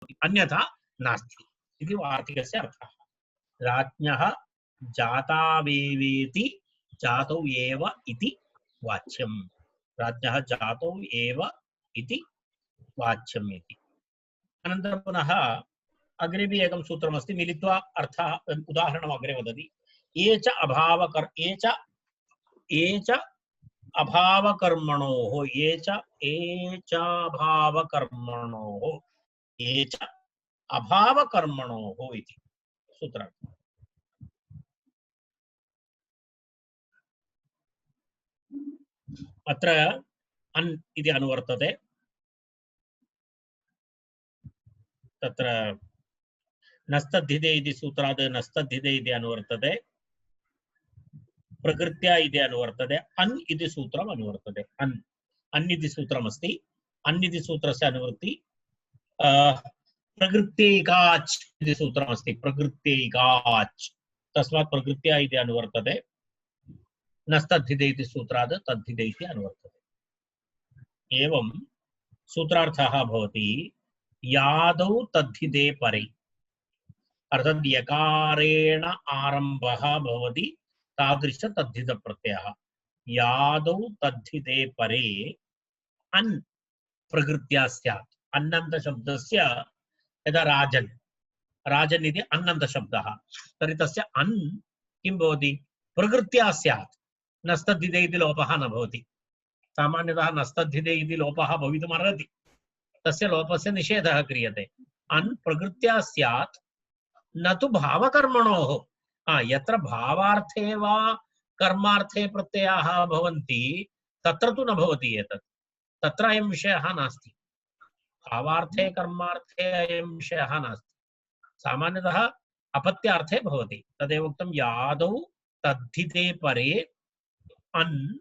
अन्यथा नास्ति इति वार्तिकस्य अर्थः। राज्ञः जातावेवेति जातौ एव इति वाच्यम्। राज्ञः जातौ एव इति वाच्यम् इति। अनन्तरं पुनः अग्रे एकं सूत्रमस्ति, मिलित्वा अर्थः उदाहरणम् अग्रे वदति। ये च अभावकर्मणोः ये च अभावकर्मणोः इति सूत्रार्थः। अत्र अन् इति अनुवर्तते। तत्र नस्तद्धिते इति सूत्रात् नस्तद्धिते इति अनुवर्तते, प्रकृत्या इति अनुवर्तते, अन् इति सूत्रम् अनुवर्तते। अन् इति सूत्रमस्ति। अन् इति सूत्रस्य अनुवृत्ति प्रकृत्यैकाच् इति सूत्रमस्ति। प्रकृत्यैकाच्, तस्मात् प्रकृत्या इति अनुवर्तते। नस्तद्धिते इति सूत्रात् तद्धिते इति अनुवर्तते। एवं सूत्रार्थः भवति यादौ तद्धिते परे, अर्थात् यकारेण आरम्भः भवति तादृश तद्धित प्रत्ययः। यादौ तद्धिते परे अन् प्रकृत्या स्यात्। अन्नन्त शब्दस्य यदा राजन् इति अन्नन्त शब्दः, तर्हि तस्य अन् किं भवति? प्रकृत्या स्यात्। नस्तद्धिते इति लोपः न भवति। सामान्यतः नस्तद्धिते इति लोपः भवितुम् अर्हति, तस्य लोपस्य निषेधः क्रियते। अन् प्रकृत्या स्यात्, न तु भावकर्मणोः। यत्र भावार्थे वा कर्मार्थे प्रत्ययाः भवन्ति तत्र तु न भवति एतत्, तत्र अयं विषयः नास्ति। भावार्थे कर्मार्थे अयं विषयः नास्ति। सामान्यतः अपत्यार्थे भवति। तदेव उक्तं यादौ तद्धिते परे अन्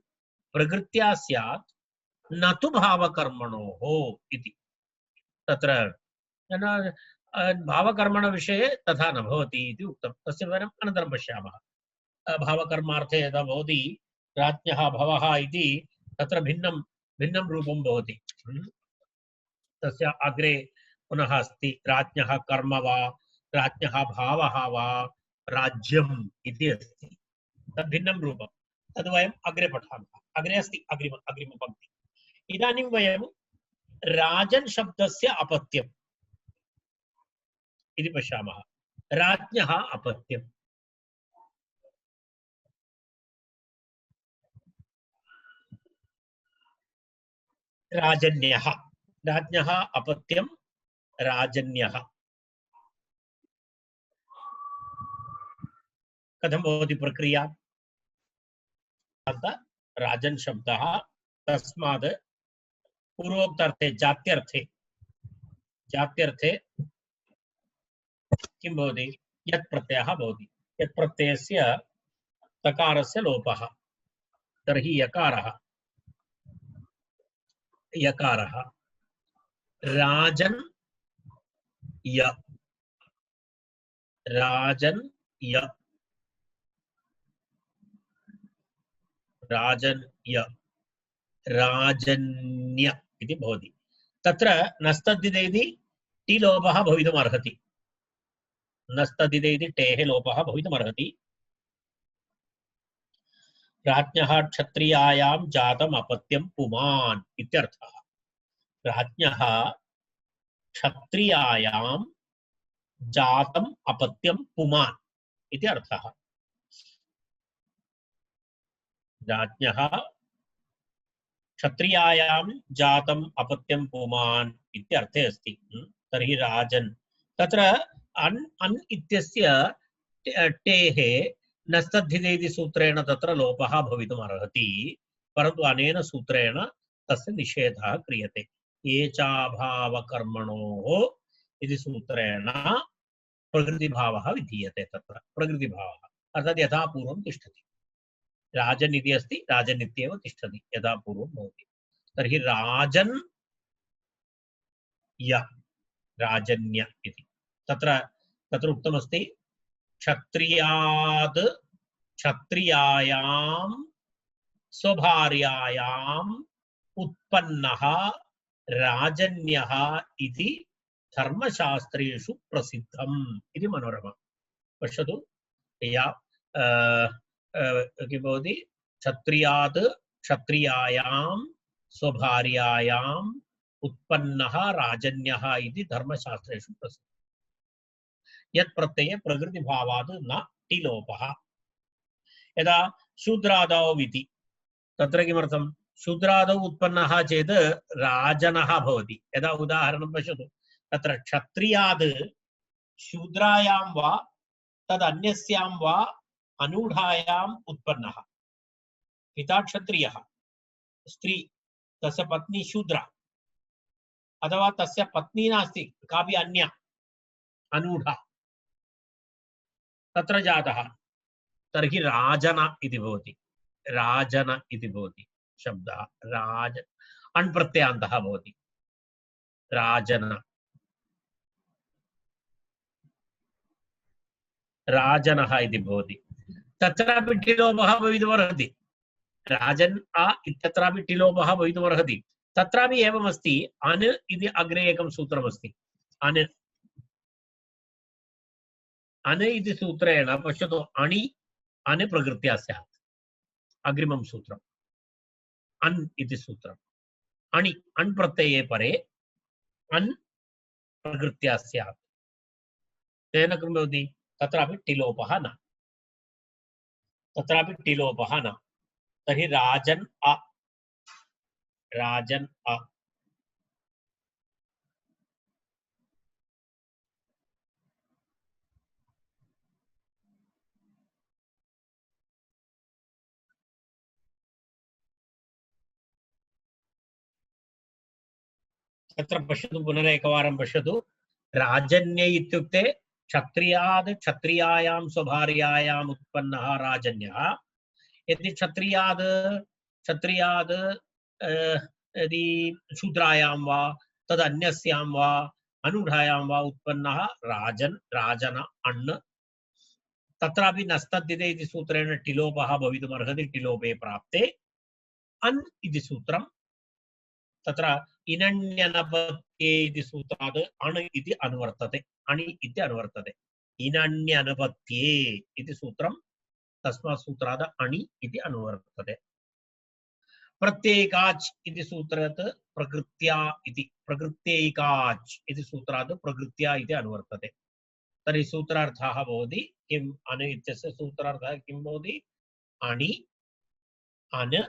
प्रकृत्या स्यात् न तु भावकर्मणोः इति। तत्र भावकर्मण विषये तथा न भवति इति उक्तं। तस्य विवरणम् अनन्तरं पश्यामः। भावकर्मार्थे यदा भवति राज्ञः भवः इति, तत्र भिन्नं भिन्नं रूपं भवति। तस्य अग्रे पुनः अस्ति राज्ञः कर्म वा राज्ञः भावः वा राज्यम् इति अस्ति। तद् भिन्नं रूपं, तद् वयम् अग्रे पठामः। अग्रे अस्ति अग्रिमपङ्क्ति। इदानीं वयं राजन् शब्दस्य अपत्यम् इति पश्यामः। राज्ञः अपत्यम्। राजन्यः, राज्ञः अपत्यं राजन्यः। कथं भवति प्रक्रिया? राजन् शब्दः तस्मात् पूर्वोक्तार्थे जात्यर्थे किं भवति? यत् प्रत्ययः भवति। यत् प्रत्ययस्य तकारस्य लोपः, तर्हि यकारः राजन् य राजन्य इति भवति। तत्र नस्तद्धिते इति टी लोपः भवितुम् अर्हति। नस्तद्धिते इति टेः लोपः भवितुम् अर्हति। राज्ञः क्षत्रियायां जातम् अपत्यं पुमान् इत्यर्थः। राज्ञः क्षत्रियायां जातम् अपत्यं पुमान् इति अर्थः। राज्ञः क्षत्रियायां जातम् अपत्यं पुमान् इत्यर्थे अस्ति। तर्हि राजन्, तत्र अन् इत्यस्य टेः नस्तद्धिते इति सूत्रेण तत्र लोपः भवितुम् अर्हति, परन्तु अनेन सूत्रेण तस्य निषेधः क्रियते। ये चाभावकर्मणोः इति सूत्रेण प्रकृतिभावः विधीयते। तत्र प्रकृतिभावः अर्थात् यथा पूर्वं तिष्ठति। राजन् इति अस्ति, राजन् इत्येव तिष्ठति, यथा पूर्वं भवति। तर्हि राजन् य राजन्य इति तत्र उक्तमस्ति क्षत्रियाद् क्षत्रियायां स्वभार्यायाम् उत्पन्नः राजन्यः इति धर्मशास्त्रेषु प्रसिद्धम् इति मनोरमा पश्यतु या किं भवति क्षत्रियात् क्षत्रियायां स्वभार्यायाम् उत्पन्नः राजन्यः इति धर्मशास्त्रेषु प्रसिद्धः यत् प्रत्यये प्रकृतिभावात् न टिलोपः यदा शूद्रादौ इति तत्र किमर्थं शूद्रादौ उत्पन्नः चेत् राजनः भवति यदा उदाहरणं पश्यतु तत्र क्षत्रियाद् शूद्रायां वा तदन्यस्यां वा अनूढायाम् उत्पन्नः पिता क्षत्रियः स्त्री तस्य पत्नी शूद्रा अथवा तस्य पत्नी नास्ति कापि अन्या अनूढा तत्र जातः तर्हि राजन इति भवति राजन इति भवति शब्दः राज अण् प्रत्ययान्तः भवति राजन राजनः इति भवति तत्रापि टिलोपः भवितुमर्हति राजन् अ इत्यत्रापि टिलोपः भवितुमर्हति तत्रापि एवमस्ति अन् इति अग्रे एकं सूत्रमस्ति अन् अन् इति सूत्रेण पश्यतु अणि अन् प्रकृत्या स्यात् अग्रिमं सूत्रम् अन् इति सूत्रम् अणि अण् प्रत्यये परे अन् प्रकृत्या स्यात् तेन किं भवति तत्रापि टिलोपः न तत्रापि टिलोपः न तर्हि राजन् अ राजन् अ तत्र पश्यतु पुनरेकवारं पश्यतु राजन्य इत्युक्ते क्षत्रियाद् क्षत्रियायां स्वभार्यायाम् उत्पन्नः राजन्यः यदि क्षत्रियाद् क्षत्रियाद् यदि शूद्रायां वा तदन्यस्यां वा अनूढायां वा उत्पन्नः राजन् राजन अण् तत्रापि नस्तद्धिते इति सूत्रेण टिलोपः भवितुमर्हति टिलोपे प्राप्ते अन् इति सूत्रं तत्र इनण्यनपत्ये इति सूत्रात् अण् इति अनुवर्तते अणि इति अनुवर्तते इनण्यनपत्ये इति सूत्रं तस्मात् सूत्रात् अणि इति अनुवर्तते प्रत्येकाच् इति सूत्रात् प्रकृत्या इति प्रकृत्यैकाच् इति सूत्रात् प्रकृत्या इति अनुवर्तते तर्हि सूत्रार्थः भवति किम् अन् इत्यस्य सूत्रार्थः किं भवति अणि अन्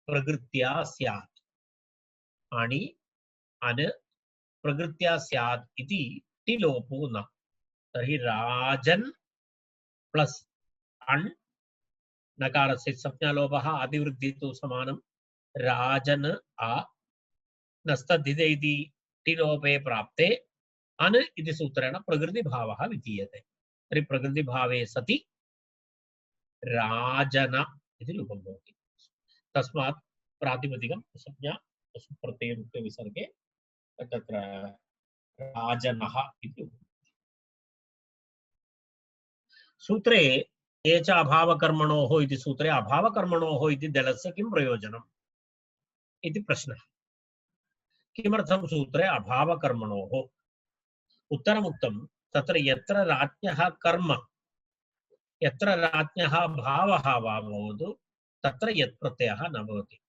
प्रकृत्या स्यात् अणि अन् प्रकृत्या स्यात् इति टिलोपो न तर्हि राजन् प्लस् अण् नकारस्य संज्ञालोपः अतिवृद्धिः तु समानं राजन् आ नस्तद्धिते इति टिलोपे प्राप्ते अन् इति सूत्रेण प्रकृतिभावः विधीयते तर्हि प्रकृतिभावे सति राजन इति रूपं भवति तस्मात् प्रातिपदिकं संज्ञा प्रत्ययरुक्ते विसर्गे तत्र राजनः इति सूत्रे ये च अभावकर्मणोः इति सूत्रे अभावकर्मणोः इति दलस्य किं प्रयोजनम् इति प्रश्नः किमर्थं सूत्रे अभावकर्मणोः उत्तरमुक्तं तत्र यत्र राज्ञः कर्म यत्र राज्ञः भावः वा भवतु तत्र यत् प्रत्ययः न भवति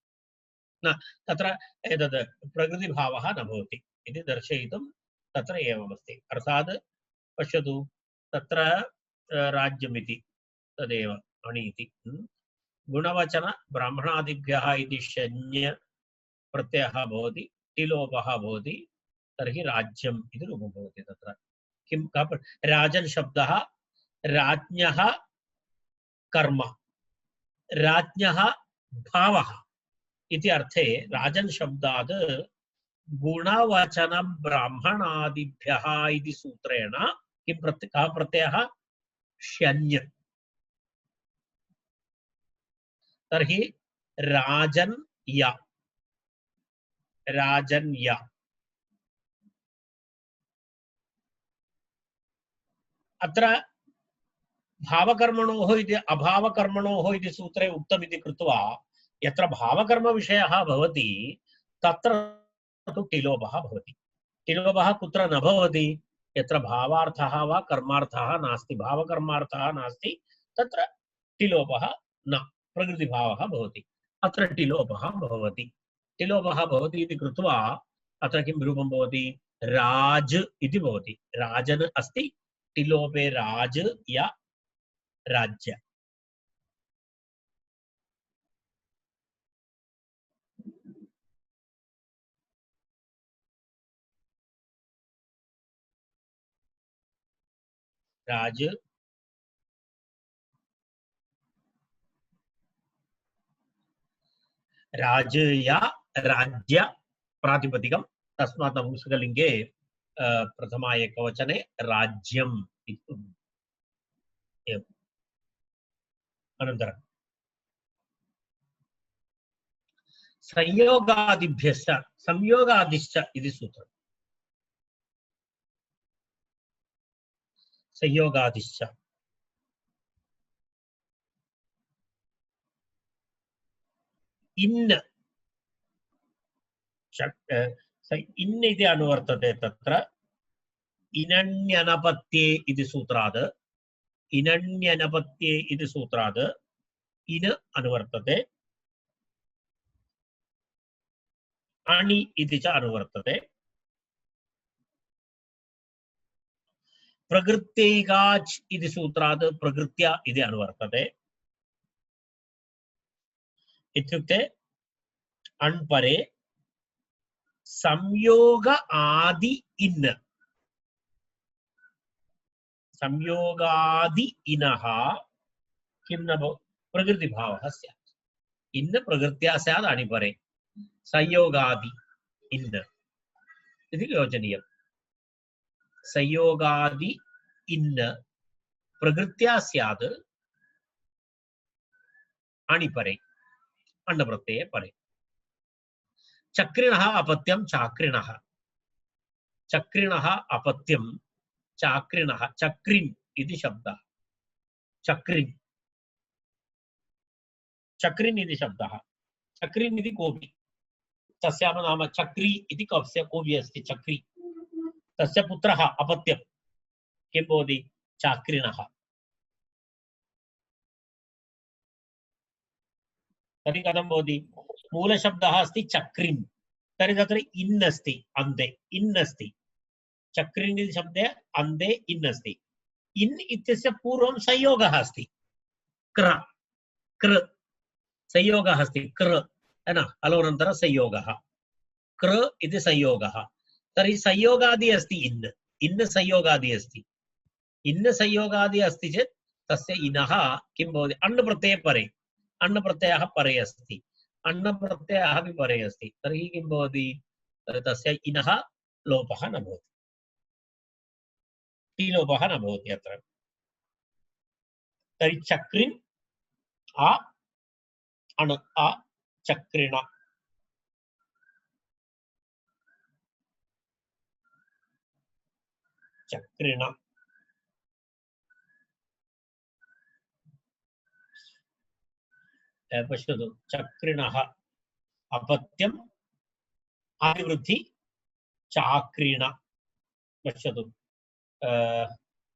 न तत्र एतद् प्रकृतिभावः न भवति इति दर्शयितुं तत्र एवमस्ति अर्थात् पश्यतु तत्र राज्यमिति तदेव अणीति गुणवचन ब्राह्मणादिभ्यः इति शन्य प्रत्ययः भवति टिलोपः भवति तर्हि राज्यम् इति रूपं भवति तत्र किं राजन् शब्दः राज्ञः कर्म राज्ञः भावः इति अर्थे राजन् शब्दात् गुणवचन ब्राह्मणादिभ्यः इति सूत्रेण किं कः प्रत्ययः शन्य तर्हि राजन् य राजन् य अत्र भावकर्मणोः इति अभावकर्मणोः इति सूत्रे उक्तमिति कृत्वा यत्र भावकर्म विषयः भवति तत्र तु टिलोपः भवति टिलोपः कुत्र न भवति यत्र भावार्थः वा कर्मार्थः नास्ति भावकर्मार्थः नास्ति तत्र टिलोपः न प्रकृतिभावः भवति अत्र टिलोपः भवति टिलोपः भवति इति कृत्वा अत्र किं रूपं भवति राज इति भवति राजन् अस्ति टिलोपे राज या राज्य राज राज या राज्य प्रातिपदिकं तस्मात् नपुंसकलिङ्गे प्रथमा एकवचने राज्यम् इति एवम् अनन्तरं संयोगादिभ्यश्च संयोगादिश्च इति सूत्रम् संयोगादिश्च इन् इन् इति अनुवर्तते तत्र इनण्यनपत्ये इति सूत्रात् इनण्यनपत्ये इति सूत्रात् इन् अनुवर्तते अणि इति च अनुवर्तते प्रकृत्यैकाच् इति सूत्रात् प्रकृत्या इति अनुवर्तते इत्युक्ते अण्परे संयोग आदि इन् संयोगादि इनः किं न प्रकृतिभावः स्यात् इन् प्रकृत्या स्यात् अणिपरे संयोगादि इन् इति योजनीयम् संयोगादि इन् प्रकृत्या स्यात् अणिपरे अण्णप्रत्यये परे चक्रिणः अपत्यं चाक्रिणः चक्रिणः अपत्यं चाक्रिणः चक्रिन् इति शब्दः चक्रिन् चक्रिन् इति शब्दः चक्रिन् इति कोपि तस्याः नाम चक्री इति कस्य कोपि अस्ति चक्री तस्य पुत्रः अपत्यं किं भवति चाक्रिणः तर्हि कथं भवति मूलशब्दः अस्ति चक्रिन् तर्हि तत्र इन् अस्ति अन्ते इन् अस्ति चक्रिन् इति शब्दे अन्ते इन् अस्ति इन् इत्यस्य पूर्वं संयोगः अस्ति क्र कृ संयोगः अस्ति कृ है ना अलवनन्तरं संयोगः कृ इति संयोगः तर्हि संयोगादि अस्ति इन् इन् संयोगादि अस्ति इन् संयोगादि अस्ति चेत् तस्य इनः किं भवति अण् प्रत्यये परे अण् प्रत्ययः परे अस्ति अण् प्रत्ययः अपि परे अस्ति तर्हि किं भवति तस्य इनः लोपः न भवति टीलोपः न भवति अत्र तर्हि चक्रिन् आ अण् आ चक्रिण चक्रिण पश्यतु चक्रिणः अपत्यम् आदिवृद्धि चाक्रिण पश्यतु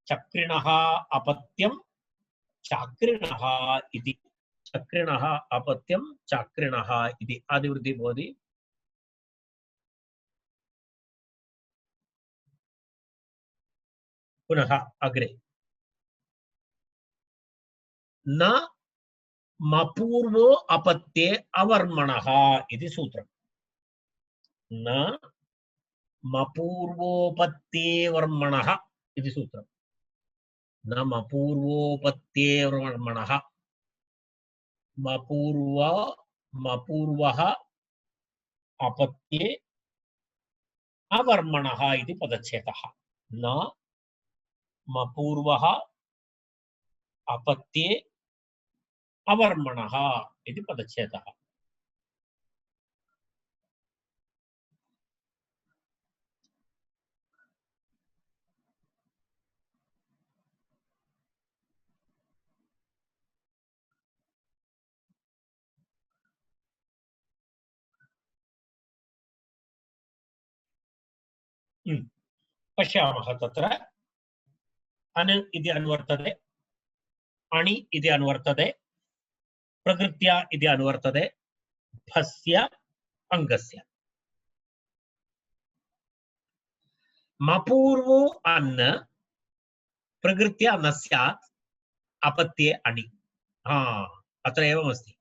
चक्रिणः अपत्यं चाक्रिणः इति चक्रिणः अपत्यं चाक्रिणः इति आदिवृद्धि भवति पुनः अग्रे न मपूर्वो अपत्ये अवर्मणः इति सूत्रम् न मपूर्वोपत्ये वर्मणः इति सूत्रम् न मपूर्वोपत्ये वर्मणः मपूर्वः अपत्ये अवर्मणः इति पदच्छेदः न मपूर्वः अपत्ये अवर्मणः इति पदच्छेदः पश्यामः तत्र अन् इति अनुवर्तते, अणि इति अनुवर्तते, प्रकृत्या इति अनुवर्तते, भस्य अङ्गस्य। मपूर्वो अन् प्रकृत्या न स्यात् अपत्ये अणि। अत्र एवमस्ति।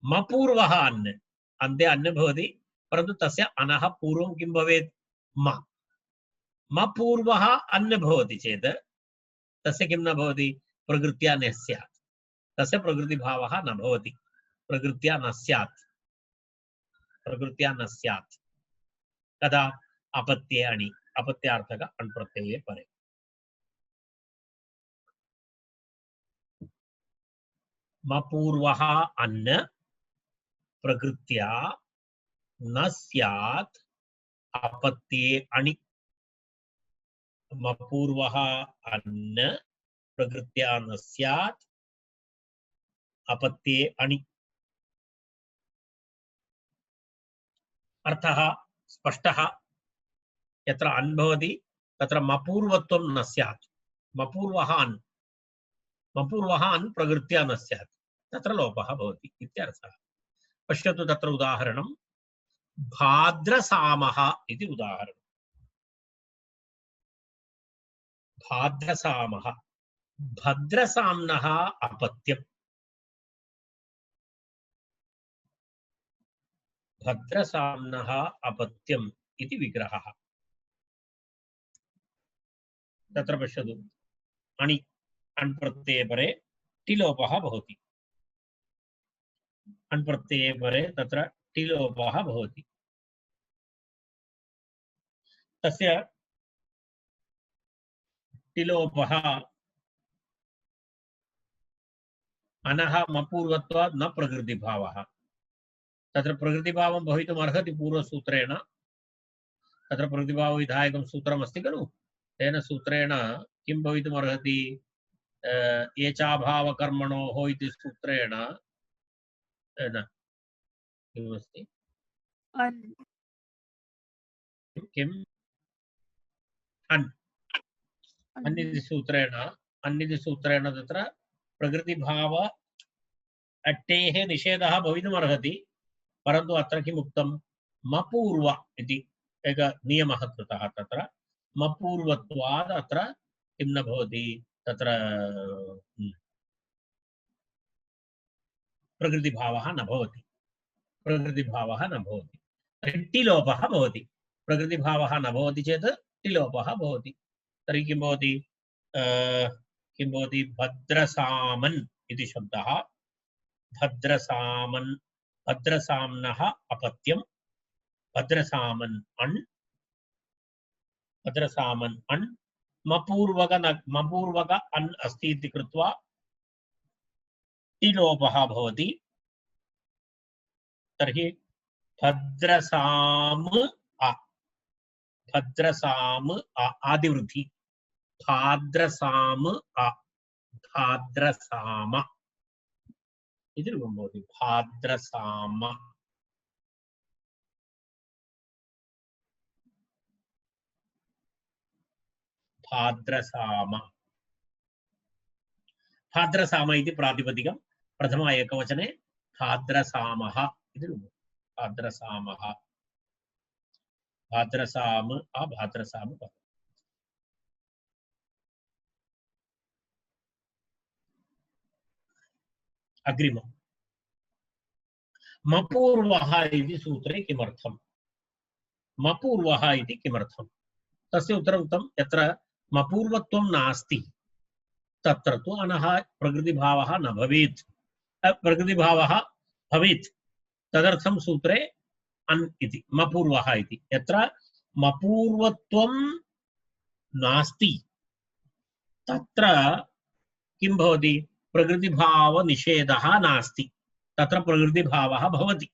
मपूर्वः अन्, अन्ते अन् भवति, परन्तु तस्य अनः पूर्वं किं भवेत्? म। मपूर्वः अन् भवति चेत् तस्य किं न भवति? प्रकृत्या न स्यात्, तस्य प्रकृतिभावः न भवति, प्रकृत्या न स्यात्, प्रकृत्या न स्यात्। कदा? अपत्ये अणि, अपत्यार्थक अण् प्रत्यये परे। मपूर्वः अन् प्रकृत्या न स्यात् अपत्ये अणि। मपूर्वः अन् प्रकृत्या न स्यात् अपत्ये अणि। अर्थः स्पष्टः। यत्र अन् भवति तत्र मपूर्वत्वं न स्यात्। मपूर्वः अन्, मपूर्वः अन् प्रकृत्या न स्यात्, तत्र लोपः भवति इत्यर्थः। पश्यतु तत्र उदाहरणं भाद्रसामः इति उदाहरणं। भाद्रसामः, भद्रसाम्नः अपत्यम्, भद्रसाम्नः अपत्यम् इति विग्रहः। तत्र पश्यतु अणि, अण् प्रत्यये परे टिलोपः भवति, अण् प्रत्यये परे तत्र टिलोपः भवति। तस्य टिलोपः अनः मपूर्वत्वात् न प्रकृतिभावः। तत्र प्रकृतिभावं भवितुम् अर्हति पूर्वसूत्रेण, तत्र प्रकृतिभावविधायकं सूत्रमस्ति खलु, तेन सूत्रेण किं भवितुम् अर्हति? एचाभावकर्मणोः इति सूत्रेण न किमस्ति? किम्? अन्, अन्निति सूत्रेण तत्र प्रकृतिभाव अट्टेः निषेधः भवितुम् अर्हति, परन्तु अत्र किम् उक्तं? मपूर्व इति एकः नियमः कृतः। तत्र मपूर्वत्वात् अत्र किं न भवति? तत्र प्रकृतिभावः न भवति, प्रकृतिभावः न भवति, तर्हि टिलोपः भवति। प्रकृतिभावः न भवति चेत् टिलोपः भवति। तर्हि किं भवति? किं भवति? भद्रसामन् इति शब्दः, भद्रसामन्, भद्रसाम्नः अपत्यं, भद्रसामन् अण्, भद्रसामन् अण्, मपूर्वक अन् अस्ति इति कृत्वा टिलोपः भवति। तर्हि भद्रसाम अ, भद्रसाम आदिवृद्धि, भाद्रसाम अ, भाद्रसाम इति रूपं भवति। भाद्रसाम, भाद्रसाम, भाद्रसाम इति प्रातिपदिकं, प्रथम एकवचने भाद्रसामः इति रूपं। भाद्रसामः, भाद्रसाम भाद्रसाम। अग्रिमं मपूर्वः इति सूत्रे किमर्थं? मपूर्वः इति किमर्थं? तस्य उत्तरम् उक्तं, यत्र मपूर्वत्वं नास्ति तत्र तु अनः प्रकृतिभावः न भवेत्, प्रकृतिभावः भवेत्, तदर्थं सूत्रे अन् इति, मपूर्वः इति। यत्र मपूर्वत्वं नास्ति तत्र किं भवति? प्रकृतिभावनिषेधः नास्ति, तत्र प्रकृतिभावः भवति,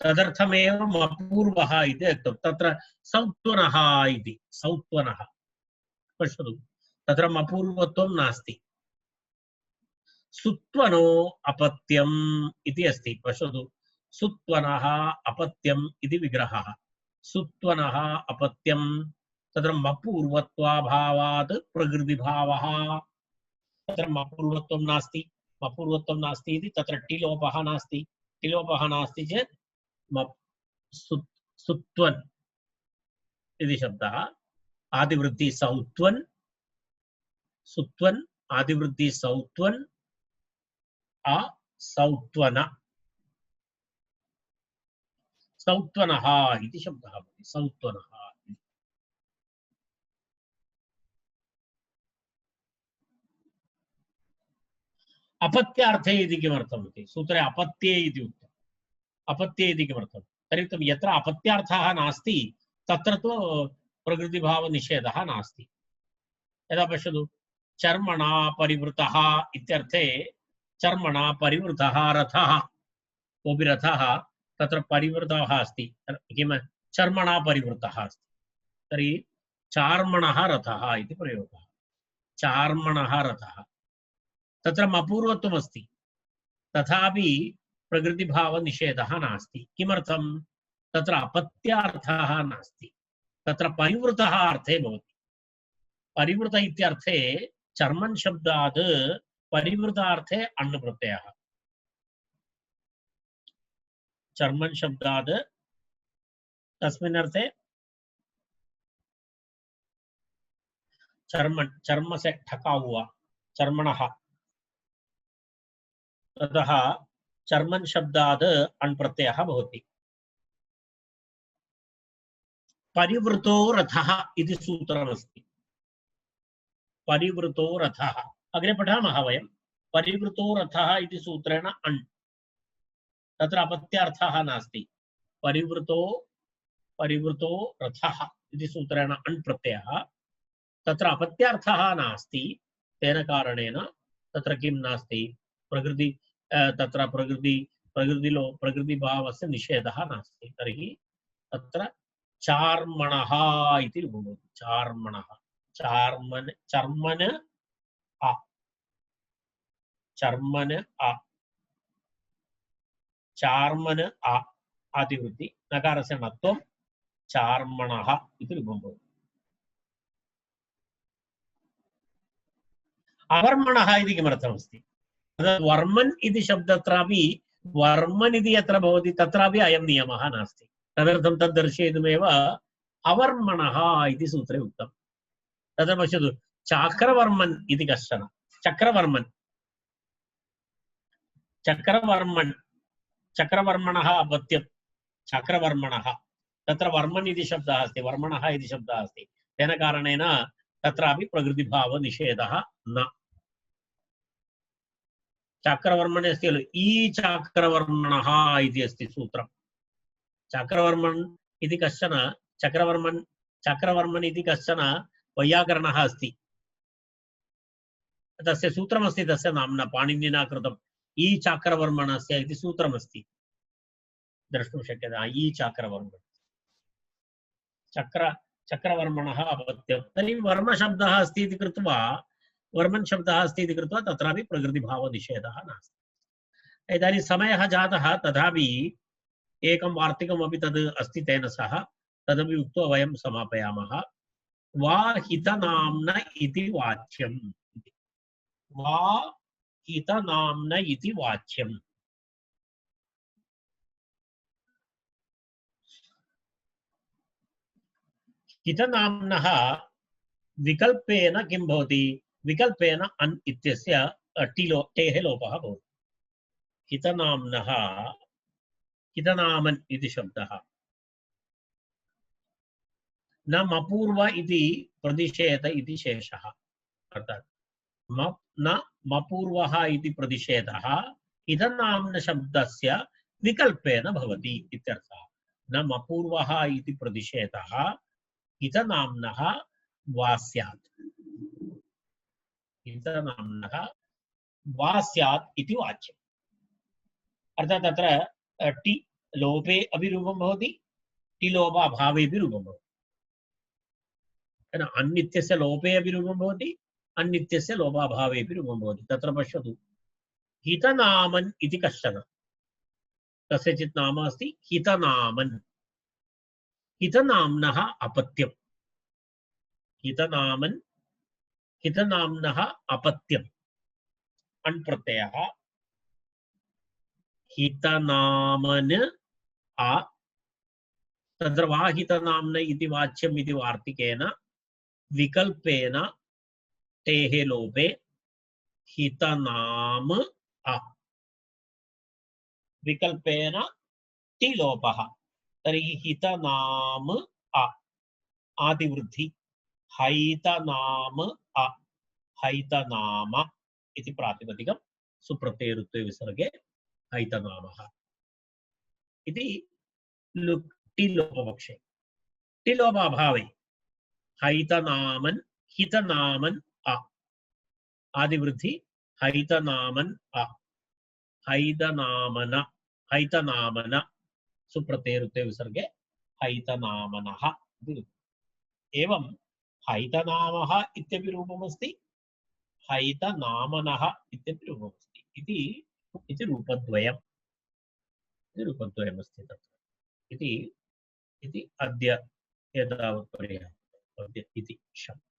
तदर्थमेव मपूर्वः इति उक्तं। तत्र सौत्वनः इति, सौत्वनः पश्यतु, तत्र मपूर्वत्वं नास्ति, सुत्वनो अपत्यम् इति अस्ति। पश्यतु, सुत्वनः अपत्यम् इति विग्रहः। सुत्वनः अपत्यं तत्र मपूर्वत्वाभावात् प्रकृतिभावः तत्र मपूर्वत्वं नास्ति इति तत्र टिलोपः नास्ति चेत् मप् सुत्वन् इति शब्दः आदिवृद्धि सौत्वन् सुत्वन् आदिवृद्धि सौत्वन् असौत्वन सौत्वनः इति शब्दः भवति सौत्वनः अपत्यार्थे इति किमर्थम् इति सूत्रे अपत्ये इति उक्तम् अपत्ये इति किमर्थं तर्हि यत्र अपत्यार्थः नास्ति तत्र तु प्रकृतिभावनिषेधः नास्ति यदा पश्यतु चर्मणा परिवृतः इत्यर्थे चर्मणा परिवृतः रथः कोऽपि रथः तत्र परिवृतः अस्ति किं चर्मणा परिवृतः अस्ति तर्हि चार्मणः रथः इति प्रयोगः चार्मणः रथः तत्र मपूर्वत्वमस्ति तथापि प्रकृतिभावनिषेधः नास्ति किमर्थं तत्र अपत्यार्थः नास्ति तत्र परिवृतः अर्थे भवति परिवृत इत्यर्थे चर्मन् शब्दात् परिवृतार्थे अण् प्रत्ययः चर्मन् शब्दात् तस्मिन् अर्थे चर्मन् चर्म से ठका हुआ चर्मणः ततः चर्मन् शब्दात् अण् प्रत्ययः भवति परिवृतो रथः इति सूत्रमस्ति परिवृतो रथः अग्रे पठामः वयं परिवृतो रथः इति सूत्रेण अण् तत्र अपत्यार्थः नास्ति परिवृतो रथः इति सूत्रेण अण् प्रत्ययः तत्र अपत्यार्थः नास्ति तेन कारणेन तत्र किं नास्ति प्रकृति तत्र प्रकृतिभावस्य निषेधः नास्ति तर्हि तत्र चार्मणः इति भवति चार्मणः चार्मन् चर्मन् अ चर्मन् अ चार्मन् अ आदिवृत्ति नकारस्य णत्वं चार्मणः इति रूपं भवति अवर्मणः इति किमर्थमस्ति वर्मन् इति शब्दत्रापि वर्मन् इति यत्र भवति तत्रापि अयं नियमः नास्ति तदर्थं तद् दर्शयितुमेव अवर्मणः इति सूत्रे उक्तं तत्र पश्यतु चाक्रवर्मन् इति कश्चन चक्रवर्मणः अपत्यं चक्रवर्मणः तत्र वर्मन् इति शब्दः अस्ति वर्मणः इति शब्दः अस्ति तेन कारणेन तत्रापि प्रकृतिभावनिषेधः न चक्रवर्मणे अस्ति खलु ई चाक्रवर्मणः इति अस्ति सूत्रं चक्रवर्मन् इति कश्चन चक्रवर्मन् इति कश्चन वैयाकरणः अस्ति तस्य सूत्रमस्ति तस्य नाम्ना पाणिनिना कृतम् ई चाक्रवर्मणस्य इति सूत्रमस्ति द्रष्टुं शक्यते ई चाक्रवर्मण चक्रवर्मणः अपत्यं तर्हि वर्मशब्दः अस्ति इति कृत्वा वर्मन् शब्दः अस्ति इति कृत्वा तत्रापि प्रकृतिभावनिषेधः नास्ति इदानीं समयः जातः तथापि एकं वार्तिकमपि तद् अस्ति तेन सह तदपि उक्त्वा वयं समापयामः वा हितनाम्न इति वाच्यम् वा हितनाम्न इति वाच्यम् हितनाम्नः विकल्पेन किं भवति विकल्पेन अन् इत्यस्य टेः लोपः भवति हितनाम्नः हितनामन् इति शब्दः न मपूर्व इति प्रतिषेध इति शेषः अर्थात् न मपूर्वः इति प्रतिषेधः हितनाम्न शब्दस्य विकल्पेन भवति इत्यर्थः न मपूर्वः इति प्रतिषेधः हितनाम्नः वा स्यात् हितनाम्नः वा स्यात् इति वाच्यम् अर्थात् तत्र टि लोपे अपि रूपं भवति टि लोपाभावे अपि रूपं भवति अन्नित्यस्य लोपे अपि रूपं भवति अन्नित्यस्य लोपाभावे अपि रूपं भवति तत्र पश्यतु हितनामन् इति कश्चन कस्यचित् नाम अस्ति हितनामन् हितनाम्नः अपत्यम् हितनामन् हितनाम्नः अपत्यम् अण् प्रत्ययः हितनामन् आ तत्र वाहितनाम्न इति वाच्यम् इति वार्तिकेन विकल्पेन तेः लोपे हितनाम अ विकल्पेन ति लोपः तर्हि हितनाम अ आदिवृद्धि हैतनाम अ हैतनाम इति प्रातिपदिकं सुप्रत्ययरुत्वे विसर्गे हैतनामः इति टिलोपपक्षे टिलोपाभावे हैतनामन् हितनामन् अ आदिवृद्धि हैतनामन् अ हैतनामन हैतनामन सुप्रत्ययरुत्वे विसर्गे हैतनामनः एवं हैतनामः इत्यपि रूपमस्ति हैतनामनः इत्यपि रूपमस्ति इति रूपद्वयमस्ति तत्र इति अद्य एतावत् पर्याप्तम् अद्य इति शब्दः